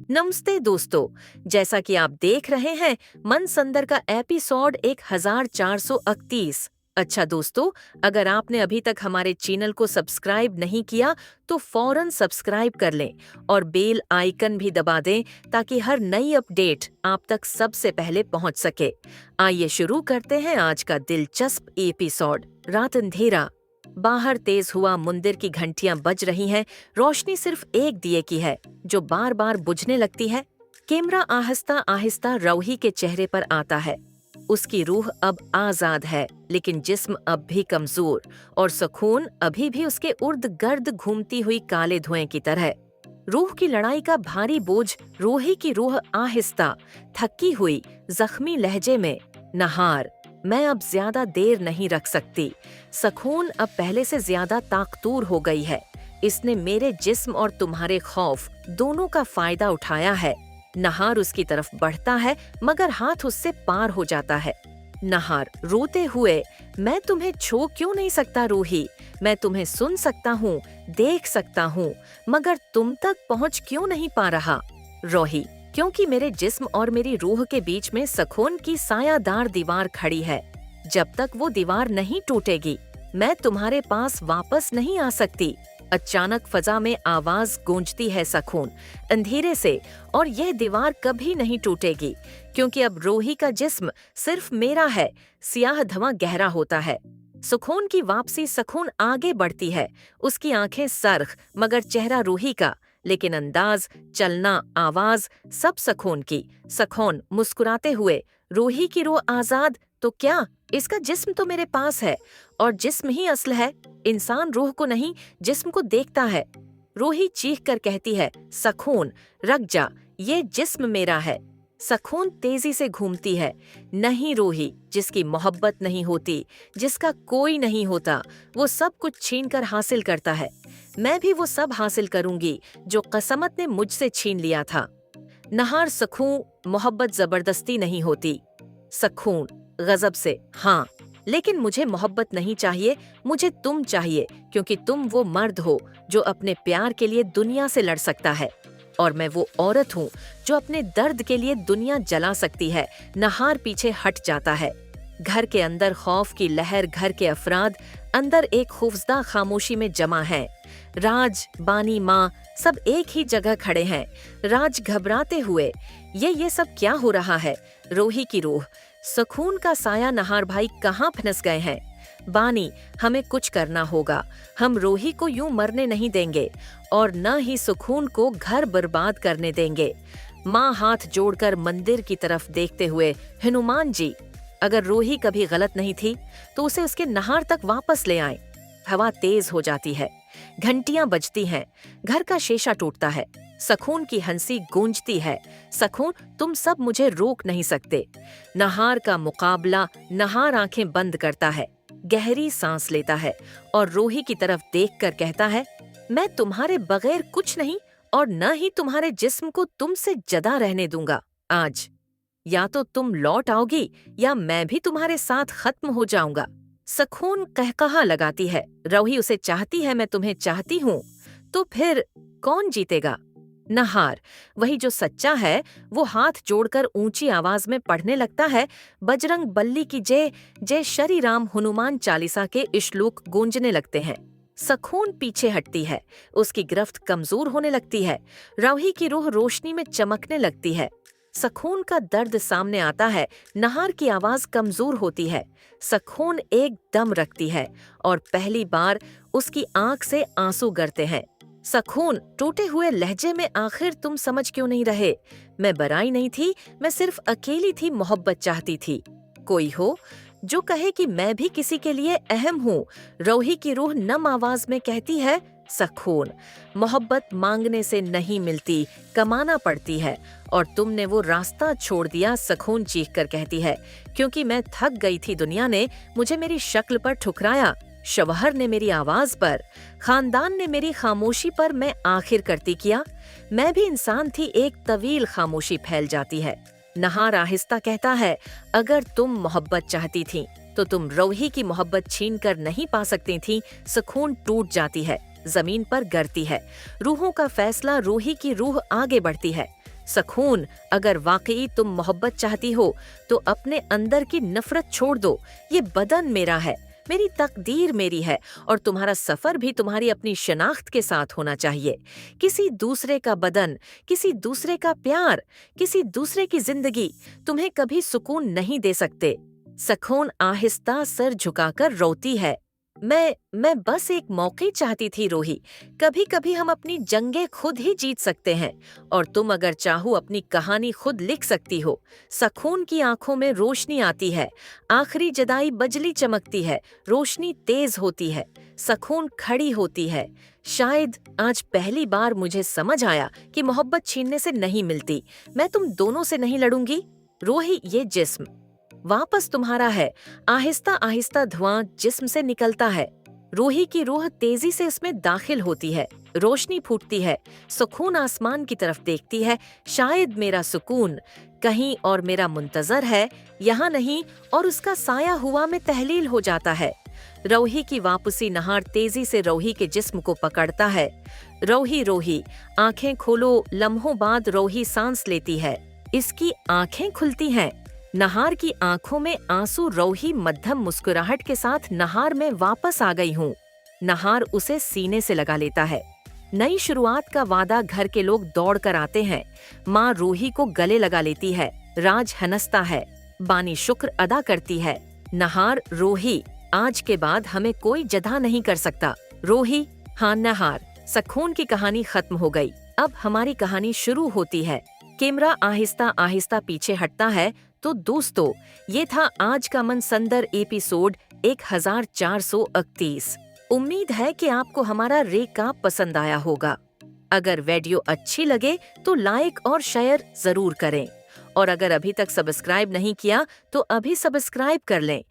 नमस्ते दोस्तों। जैसा कि आप देख रहे हैं, मन संदर का एपिसोड 1431। अच्छा दोस्तों, अगर आपने अभी तक हमारे चैनल को सब्सक्राइब नहीं किया तो फौरन सब्सक्राइब कर लें और बेल आइकन भी दबा दें ताकि हर नई अपडेट आप तक सबसे पहले पहुंच सके। आइए शुरू करते हैं आज का दिलचस्प एपिसोड। रात अंधेरा, बाहर तेज हुआ मंदिर की घंटियां बज रही हैं। रोशनी सिर्फ एक दिए की है जो बार बार बुझने लगती है। कैमरा आहिस्ता आहिस्ता रौही के चेहरे पर आता है। उसकी रूह अब आजाद है, लेकिन जिस्म अब भी कमजोर, और सुकून अभी भी उसके उर्द गर्द घूमती हुई काले धुएं की तरह। रूह की लड़ाई का भारी बोझ रूही की रूह आहिस्ता, थकी हुई, जख्मी लहजे में, नहार, मैं अब ज्यादा देर नहीं रख सकती। सुकून अब पहले से ज्यादा ताकतूर हो गई है। इसने मेरे जिस्म और तुम्हारे खौफ दोनों का फायदा उठाया है। नहार उसकी तरफ बढ़ता है, मगर हाथ उससे पार हो जाता है। नहार रोते हुए, मैं तुम्हें छू क्यों नहीं सकता रूही? मैं तुम्हें सुन सकता हूँ, देख सकता हूँ, मगर तुम तक पहुँच क्यों नहीं पा रहा? रोही, क्योंकि मेरे जिस्म और मेरी रूह के बीच में सुकून की सायादार दीवार खड़ी है। जब तक वो दीवार नहीं टूटेगी, मैं तुम्हारे पास वापस नहीं आ सकती। अचानक फजा में आवाज गूंजती है सुकून, अंधेरे से, और यह दीवार कभी नहीं टूटेगी, क्योंकि अब रूही का जिस्म सिर्फ मेरा है। सियाह धुआं गहरा होता है। सुकून की वापसी। सुकून आगे बढ़ती है, उसकी आंखें सरख, मगर चेहरा रूही का, लेकिन अंदाज, चलना, आवाज सब सुकून की। सुकून मुस्कुराते हुए, रूही की रूह आजाद तो क्या? इसका जिस्म तो मेरे पास है, और जिस्म ही असल है। इंसान रूह को नहीं, जिस्म को देखता है। रूही चीख कर कहती है, सुकून रख जा, ये जिस्म मेरा है। सुकून तेजी से घूमती है। नहीं रूही, जिसकी मोहब्बत नहीं होती, जिसका कोई नहीं होता, वो सब कुछ छीन कर हासिल करता है। मैं भी वो सब हासिल करूंगी जो कसमत ने मुझसे छीन लिया था। नहार, सुकून, मोहब्बत जबरदस्ती नहीं होती। सुकून गजब से, हाँ, लेकिन मुझे मोहब्बत नहीं चाहिए, मुझे तुम चाहिए, क्योंकि तुम वो मर्द हो जो अपने प्यार के लिए दुनिया से लड़ सकता है, और मैं वो औरत हूँ जो अपने दर्द के लिए दुनिया जला सकती है। नहार पीछे हट जाता है। घर के अंदर खौफ की लहर, घर के अफराद अंदर एक खौफजदा खामोशी में जमा है। राज, बानी, माँ सब एक ही जगह खड़े हैं। राज घबराते हुए, ये सब क्या हो रहा है? रूही की रूह, सुकून का साया, नहार भाई कहाँ फंस गए हैं? बानी, हमें कुछ करना होगा। हम रूही को यूं मरने नहीं देंगे, और न ही सुकून को घर बर्बाद करने देंगे। माँ हाथ जोड़कर मंदिर की तरफ देखते हुए, हनुमान जी, अगर रूही कभी गलत नहीं थी तो उसे उसके नहार तक वापस ले आएं। हवा तेज हो जाती है, घंटियां बजती हैं, घर का शीशा टूटता है। सुकून की हंसी गूंजती है, सुकून, तुम सब मुझे रोक नहीं सकते। नहार का मुकाबला। नहार आंखें बंद करता है, गहरी सांस लेता है, और रूही की तरफ देखकर कहता है, मैं तुम्हारे बगैर कुछ नहीं, और न ही तुम्हारे जिस्म को तुमसे जदा रहने दूंगा आज। या तो तुम लौट आओगी, या मैं भी तुम्हारे साथ खत्म हो जाऊंगा। सुकून कहकहा लगाती है, रूही उसे चाहती है, मैं तुम्हें चाहती हूँ। तो फिर कौन जीतेगा? नहार, वही जो सच्चा है, वो हाथ जोड़कर ऊंची आवाज में पढ़ने लगता है, बजरंग बल्ली की जय, जय श्री राम। हनुमान चालीसा के श्लोक गूंजने लगते हैं। सुकून पीछे हटती है, उसकी गिरफ्त कमजोर होने लगती है। रूही की रूह रोशनी में चमकने लगती है। सुकून का दर्द सामने आता है। नहार की आवाज कमजोर होती है। सुकून एक दम रखती है, और पहली बार उसकी आंख से आंसू गिरते हैं। सुकून टूटे हुए लहजे में, आखिर तुम समझ क्यों नहीं रहे? मैं बराई नहीं थी, मैं सिर्फ अकेली थी, मोहब्बत चाहती थी। कोई हो जो कहे कि मैं भी किसी के लिए अहम हूँ। रूही की रूह नम आवाज में कहती है, सुकून, मोहब्बत मांगने से नहीं मिलती, कमाना पड़ती है, और तुमने वो रास्ता छोड़ दिया। सुकून चीख कर कहती है, क्योंकि मैं थक गई थी। दुनिया ने मुझे मेरी शक्ल पर ठुकराया, शवहर ने मेरी आवाज पर, खानदान ने मेरी खामोशी पर। मैं आखिर करती क्या? मैं भी इंसान थी। एक तवील खामोशी फैल जाती है। नहार आहिस्ता कहता है, अगर तुम मोहब्बत चाहती थी तो तुम रूही की मोहब्बत छीन कर नहीं पा सकती थी। सुकून टूट जाती है, जमीन पर गिरती है। रूहों का फैसला। रूही की रूह आगे बढ़ती है। सखून, अगर वाकई तुम मोहब्बत चाहती हो तो अपने अंदर की नफरत छोड़ दो। ये बदन मेरा है, मेरी तकदीर मेरी है और तुम्हारा सफर भी तुम्हारी अपनी शनाख्त के साथ होना चाहिए। किसी दूसरे का बदन, किसी दूसरे का प्यार, किसी दूसरे की जिंदगी तुम्हें कभी सुकून नहीं दे सकते। सखून आहिस्ता सर झुकाकर रोती है। मैं बस एक मौके चाहती थी रोही। कभी कभी हम अपनी जंगें खुद ही जीत सकते हैं और तुम अगर चाहो अपनी कहानी खुद लिख सकती हो। सखून की आंखों में रोशनी आती है, आखिरी जदाई बजली चमकती है, रोशनी तेज होती है। सखून खड़ी होती है। शायद आज पहली बार मुझे समझ आया कि मोहब्बत छीनने से नहीं मिलती। मैं तुम दोनों से नहीं लड़ूंगी। रोही, ये जिस्म वापस तुम्हारा है। आहिस्ता आहिस्ता धुआं जिस्म से निकलता है। रूही की रूह तेजी से इसमें दाखिल होती है। रोशनी फूटती है। सुकून आसमान की तरफ देखती है। शायद मेरा सुकून कहीं और मेरा मुंतजर है, यहाँ नहीं, और उसका साया हुआ में तहलील हो जाता है। रोही की वापसी नहार तेजी से रोही के जिस्म को पकड़ता है। रोही रोही, आंखें खोलो। लम्हों बाद रोही सांस लेती है। इसकी आंखें खुलती हैं। नहार की आंखों में आंसू। रोही मध्यम मुस्कुराहट के साथ, नहार में वापस आ गई हूँ। नहार उसे सीने से लगा लेता है। नई शुरुआत का वादा। घर के लोग दौड़ कर आते हैं। माँ रूही को गले लगा लेती है। राज हंसता है। बानी शुक्र अदा करती है। नहार, रोही, आज के बाद हमें कोई जदा नहीं कर सकता। रोही, हाँ नहार। सखून की कहानी खत्म हो गई। अब हमारी कहानी शुरू होती है। कैमरा आहिस्ता आहिस्ता पीछे हटता है। तो दोस्तों, ये था आज का मनसंदर एपिसोड 1431। उम्मीद है कि आपको हमारा रेकैप पसंद आया होगा। अगर वीडियो अच्छी लगे तो लाइक और शेयर जरूर करें और अगर अभी तक सब्सक्राइब नहीं किया तो अभी सब्सक्राइब कर लें।